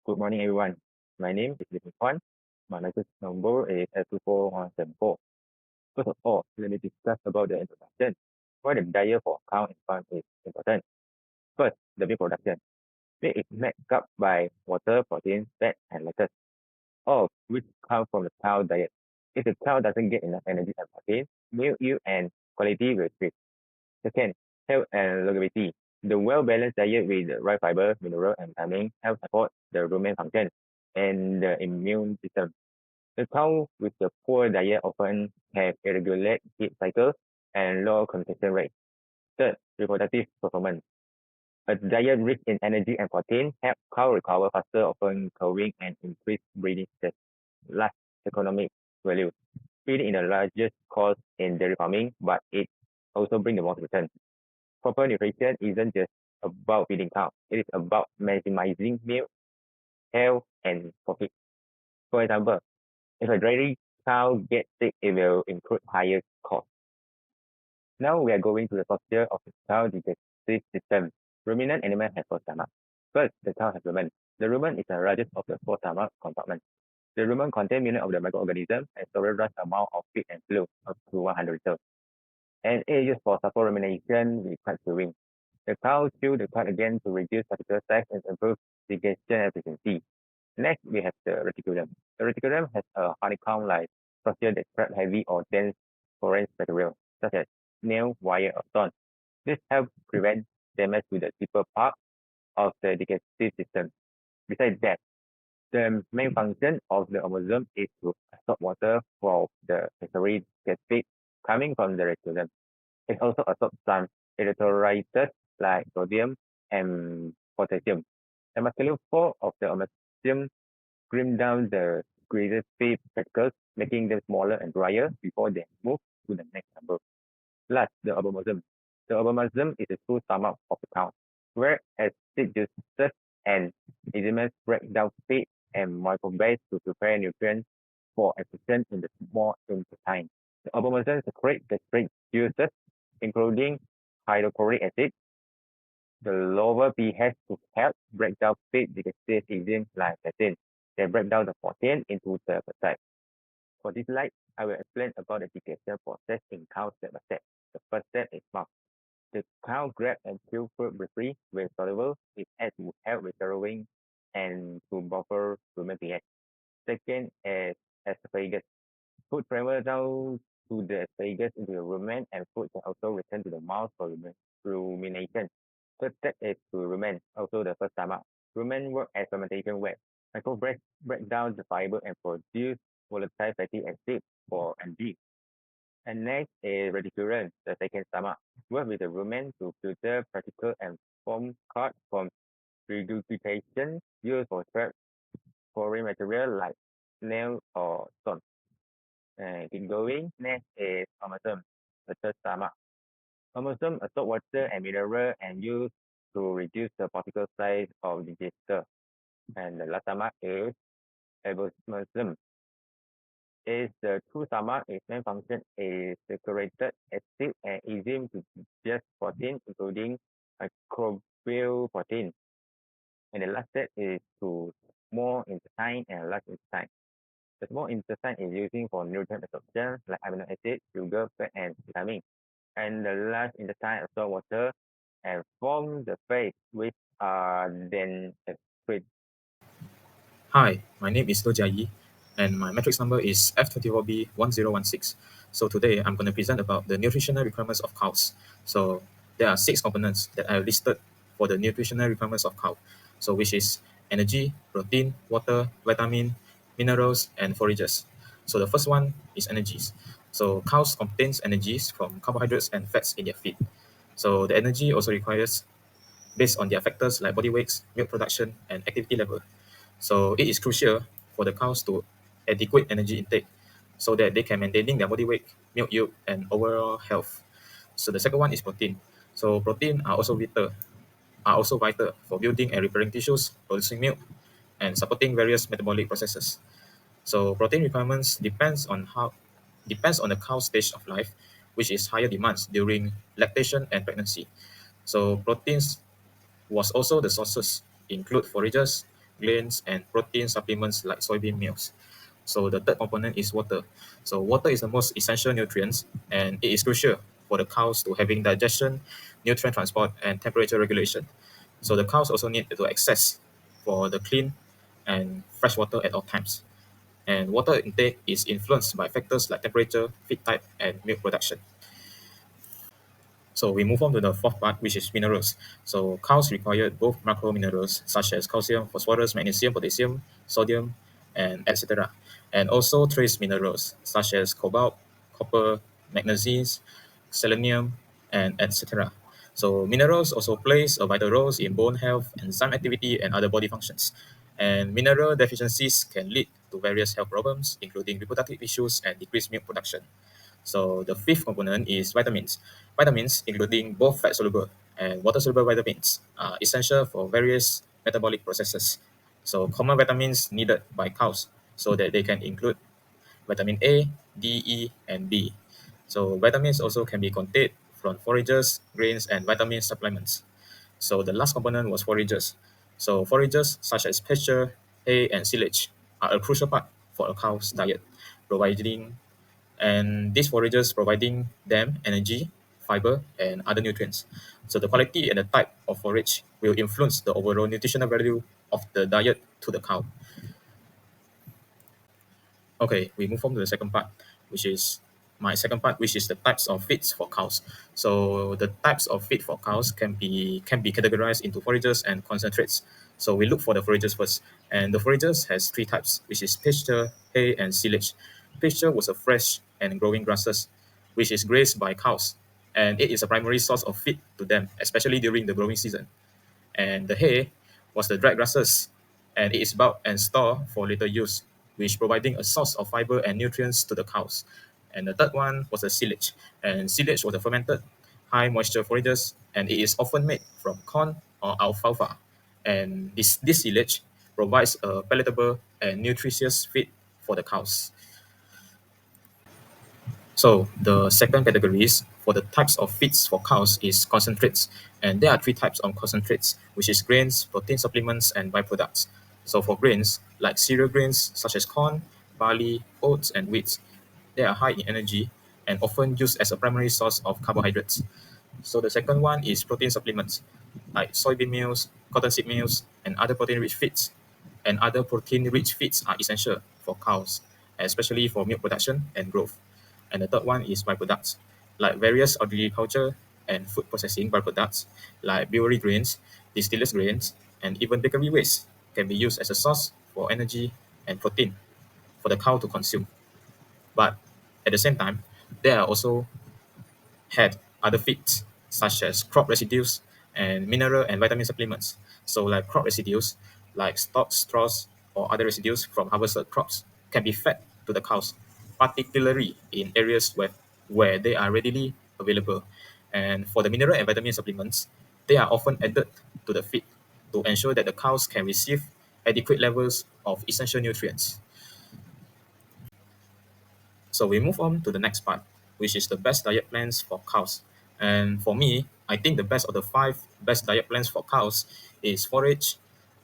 Good morning, everyone. My name is Lim Kwan. My license number is F24174. First of all, let me discuss about the introduction. Why the diet for cow and farm is important. First, the milk production. Milk is made up by water, protein, fat, and lactose, all of which come from the cow diet. If the cow doesn't get enough energy and protein, milk yield and quality will decrease. Second, health and longevity. The well-balanced diet with the right fiber, mineral, and vitamin help support the rumen function and the immune system. The cow with the poor diet often have irregular heat cycles and low concentration rate. Third, reproductive performance. A diet rich in energy and protein help cow recover faster, often growing and increase breeding success. Last, economic value. Feeding is the largest cost in dairy farming, but it also brings the most return. Proper nutrition isn't just about feeding cows. It is about maximizing milk, health, and profit. For example, if a dairy cow gets sick, it will incur higher cost. Now we are going to the structure of the cow digestive system. Ruminant animal has four stomachs. First, the cow has rumen. The rumen is the largest of the four stomach compartments. The rumen contains millions of the microorganisms and stores large amount of feed and fluid, up to 100 liters. And it is used for support rumination with cut chewing. The cow chew the cud again to reduce particle size and improve digestion efficiency. Next, we have the reticulum. The reticulum has a honeycomb-like structure that traps heavy or dense foreign material, such as nail, wire, or stone. This helps prevent damage to the deeper part of the digestive system. Besides that, the main function of the organism is to absorb water from the necessary gastric coming from the reticulum. It also absorbs some electrolytes like sodium and potassium. The muscular form of the omatium trim down the greater feed particles, making them smaller and drier before they move to the next number. Last, the obomasum. The obomasum is the true stomach of the cow, where acid juices and enzymes break down feed and microbes to prepare nutrients for absorption in the small intestine. The obomasum secretes gastric juices, including hydrochloric acid, the lower pH to help break down feed digestive enzymes like pectin. They break down the protein into the peptide. For this slide, I will explain about the digestion process in cow step by step. The first step is mouth. The cow grabs and chews food briefly when soluble. It acts to help with swallowing and to buffer rumen pH. Second is esophagus. Food travels down to the esophagus into the rumen, and food can also return to the mouth for rumination. Third step is to rumen, also the first stomach. Rumen work as fermentation web. Microbes break down the fiber and produce volatile fatty acid for energy. And next is reticulum, the second stomach. Work with the rumen to filter particle and form cod from regurgitation used for trap foreign material like nail or stone. And keep going. Next is omasum, the third stomach. Omasum absorb water and mineral and use to reduce the particle size of the digester. And the last stomach is abomasum. Is the true stomach. Its main function is secreted acid and enzyme to digest protein, including microbial protein. And the last step is to small intestine and large intestine. The small intestine is using for nutrient absorption like amino acid, sugar, fat, and vitamin. And the large intestine absorb water and form the phase which are then excreted. Hi, my name is Lo Jia Yi, and my matrix number is F24B1016. So today I'm going to present about the nutritional requirements of cows. So there are six components that I listed for the nutritional requirements of cow. So which is energy, protein, water, vitamin, minerals, and forages. So the first one is energies. So cows contains energies from carbohydrates and fats in their feed. So the energy also requires based on their factors like body weights, milk production, and activity level. So it is crucial for the cows to adequate energy intake so that they can maintaining their body weight, milk yield, and overall health. So the second one is protein. So protein are also vital for building and repairing tissues, producing milk, and supporting various metabolic processes. So protein requirements depends on the cow's stage of life, which is higher demands during lactation and pregnancy. So proteins was also the sources include forages, grains, and protein supplements like soybean meals. So the third component is water. So water is the most essential nutrients, and it is crucial for the cows to having digestion, nutrient transport, and temperature regulation. So the cows also need to access for the clean and fresh water at all times. And water intake is influenced by factors like temperature, feed type, and milk production. So we move on to the fourth part, which is minerals. So cows require both macro minerals such as calcium, phosphorus, magnesium, potassium, sodium, and etc. And also trace minerals such as cobalt, copper, magnesium, selenium, and etc. So minerals also plays a vital role in bone health, enzyme activity, and other body functions. And mineral deficiencies can lead to various health problems, including reproductive issues and decreased milk production. So the fifth component is vitamins. Vitamins, including both fat-soluble and water-soluble vitamins, are essential for various metabolic processes. So common vitamins needed by cows so that they can include vitamin A, D, E, and B. So vitamins also can be contained from forages, grains, and vitamin supplements. So the last component was forages. So forages such as pasture, hay, and silage are a crucial part for a cow's diet, providing and these forages providing them energy, fiber, and other nutrients. So the quality and the type of forage will influence the overall nutritional value of the diet to the cow. Okay, we move on to the second part, which is my second part, which is the types of feeds for cows. So the types of feed for cows can be categorized into forages and concentrates. So we look for the forages first, and the forages has three types, which is pasture, hay, and silage. Pasture was a fresh and growing grasses, which is grazed by cows, and it is a primary source of feed to them, especially during the growing season. And the hay was the dried grasses, and it is bulk and store for later use, which providing a source of fiber and nutrients to the cows. And the third one was the silage, and silage was a fermented high moisture forages, and it is often made from corn or alfalfa. And this silage provides a palatable and nutritious feed for the cows. So the second categories for the types of feeds for cows is concentrates, and there are three types of concentrates, which is grains, protein supplements, and byproducts. So for grains, like cereal grains such as corn, barley, oats, and wheat, they are high in energy and often used as a primary source of carbohydrates. So the second one is protein supplements, like soybean meals, cottonseed meals, and other protein-rich feeds. And other protein-rich feeds are essential for cows, especially for milk production and growth. And the third one is byproducts, like various agriculture and food processing byproducts, like brewery grains, distillers grains, and even bakery waste can be used as a source for energy and protein for the cow to consume. But at the same time, there are also had other feeds such as crop residues and mineral and vitamin supplements. So like crop residues, like stalks, straws, or other residues from harvested crops can be fed to the cows, particularly in areas where they are readily available. And for the mineral and vitamin supplements, they are often added to the feed to ensure that the cows can receive adequate levels of essential nutrients. So we move on to the next part, which is the best diet plans for cows. And for me, I think the best of the five best diet plans for cows is forage,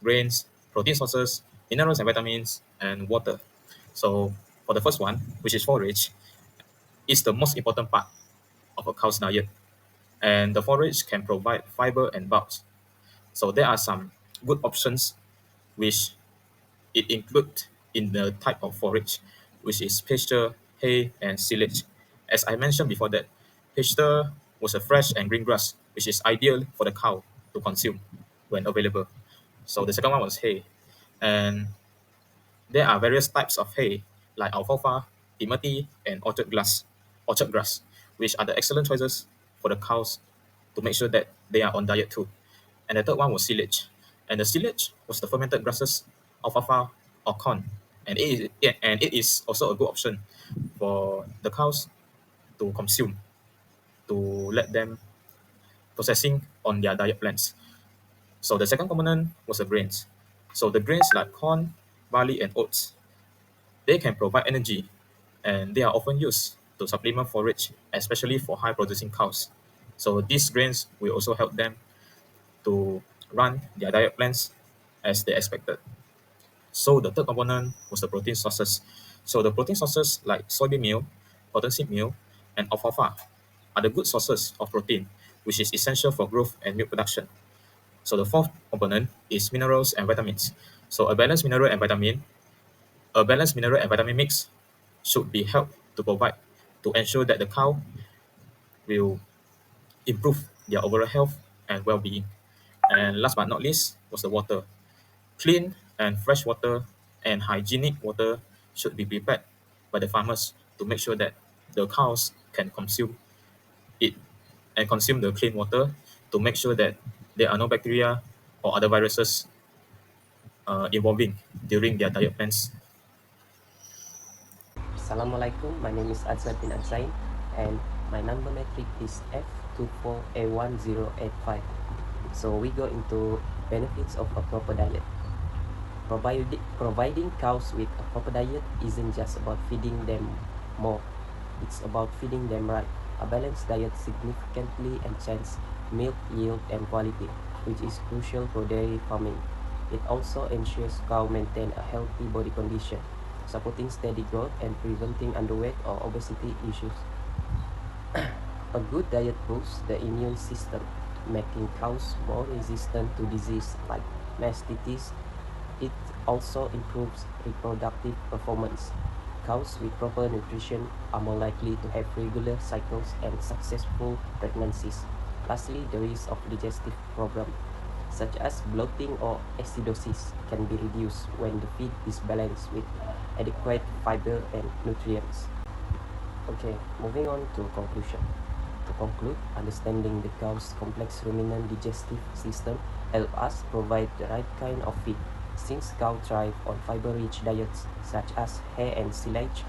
grains, protein sources, minerals and vitamins, and water. So for the first one, which is forage, is the most important part of a cow's diet. And the forage can provide fiber and bulk. So there are some good options which it includes in the type of forage, which is pasture, hay, and silage. As I mentioned before that, pasture was a fresh and green grass, which is ideal for the cow to consume when available. So the second one was hay. And there are various types of hay, like alfalfa, timothy, and orchard grass, which are the excellent choices for the cows to make sure that they are on diet too. And the third one was silage. And the silage was the fermented grasses, alfalfa, or corn. And it is also a good option for the cows to consume to let them processing on their diet plans. So the second component was the grains. So the grains like corn, barley, and oats, they can provide energy and they are often used to supplement forage, especially for high producing cows. So these grains will also help them to run their diet plans as they expected. So the third component was the protein sources. So the protein sources like soybean meal, cottonseed meal, and alfalfa are the good sources of protein, which is essential for growth and milk production. So the fourth component is minerals and vitamins. So a balanced mineral and vitamin mix should be helped to provide to ensure that the cow will improve their overall health and well-being. And last but not least was the water. Clean and fresh water and hygienic water should be prepared by the farmers to make sure that the cows can consume it and consume the clean water to make sure that there are no bacteria or other viruses evolving during their diet plans. Assalamualaikum, my name is Azad bin Azain and my number metric is F24A1085. So we go into benefits of a proper diet. Providing cows with a proper diet isn't just about feeding them more, it's about feeding them right. A balanced diet significantly enhances milk yield and quality, which is crucial for dairy farming. It also ensures cows maintain a healthy body condition, supporting steady growth and preventing underweight or obesity issues. A good diet boosts the immune system, making cows more resistant to disease like mastitis. It also improves reproductive performance. Cows with proper nutrition are more likely to have regular cycles and successful pregnancies. Lastly, the risk of digestive problems, such as bloating or acidosis, can be reduced when the feed is balanced with adequate fiber and nutrients. Okay, moving on to conclusion. To conclude, understanding the cow's complex ruminant digestive system help us provide the right kind of feed. Since cows thrive on fiber-rich diets such as hay and silage,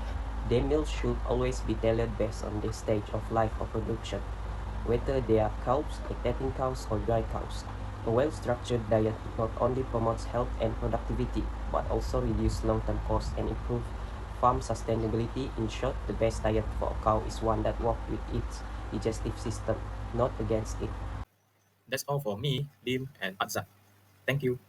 their meals should always be tailored based on their stage of life or production, whether they are calves, lactating cows, or dry cows. A well-structured diet not only promotes health and productivity, but also reduces long-term costs and improves farm sustainability. In short, the best diet for a cow is one that works with its digestive system, not against it. That's all for me, Lim, and Azad. Thank you.